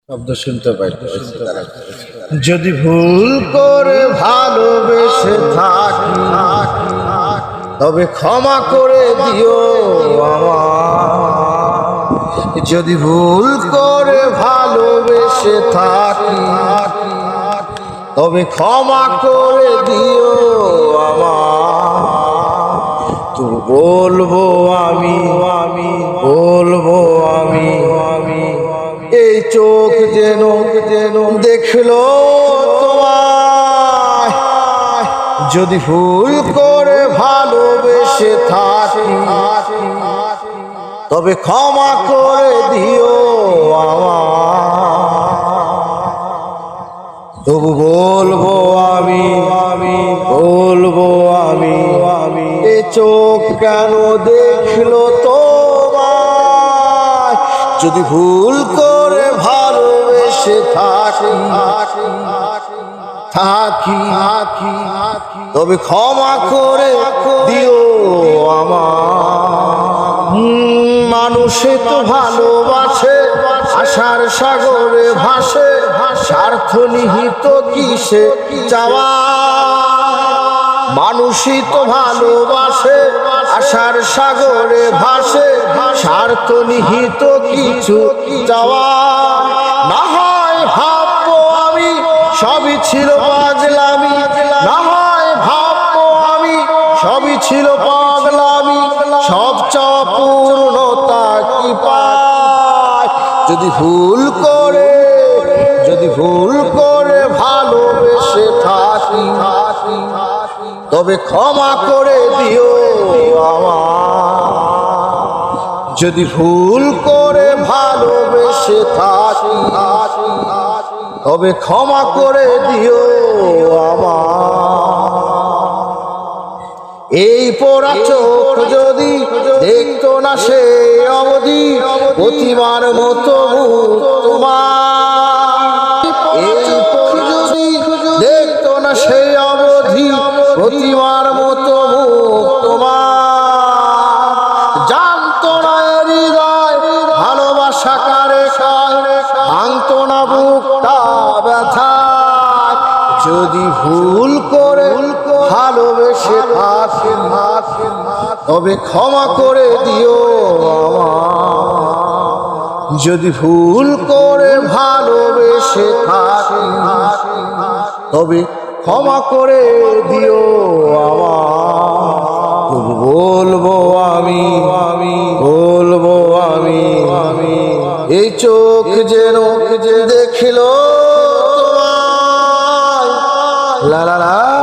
শব্দ শুনতে পাই। যদি ভুল করে ভালোবেসে থাকি তবে ক্ষমা করে দিও আমায়। যদি ভুল করে ভালোবেসে থাকি তবে ক্ষমা করে দিও আমায়। তো বলবো আমি বলবো আমি এই চোখ যেন দেখলো তোমায়। যদি ভুল করে ভালোবেসে থাকি তবে ক্ষমা করে দিও আমায়। তবু বলবো আমি বলবো আমি এ চোখ কেন দেখলো তোমায়। যদি ভুল করে ভালোবেসে থাকি তবে ক্ষমা করে দিও আমায়। মানুষে তো ভালোবাসে আশার সাগরে ভাসে, স্বার্থ নিহিত কিসে চাওয়া। মানুষই তো ভালোবাসে আশার সাগরে ভাসে, স্বার্থ নিহিত কিছু চাওয়া। না হয় ভাববো আমি সবই ছিল পাগলামি, না হয় ভাববো আমি সবই ছিল পাগলামি, সব পূর্ণতা কি পায়। যদি ভুল করে ভালোবেসে থাকি তবে ক্ষমা করে দিও আমায়। যদি ভুল করে ভালোবেসে থাকি তবে ক্ষমা করে দিও আমায়। এই পোড়া চোখ যদি দেখতো না সে অবধি প্রতিমার মতো তোমার। এই পোড়া যদি দেখতো না সেই অবধি প্রতিমার মতো তোমার। জানতো না হৃদয় ভালোবাসা কারে ভাঙতো না বুকটা ব্যথা। যদি ভুল করে ভালোবেসে থাকি তবে ক্ষমা করে দিও আমায়। যদি ভুল করে ভালোবেসে থাকি তবে ক্ষমা করে দিও আমায়। বলবো আমি বলবো আমি এই চোখ যেন দেখলো তোমায়। লা লা লা।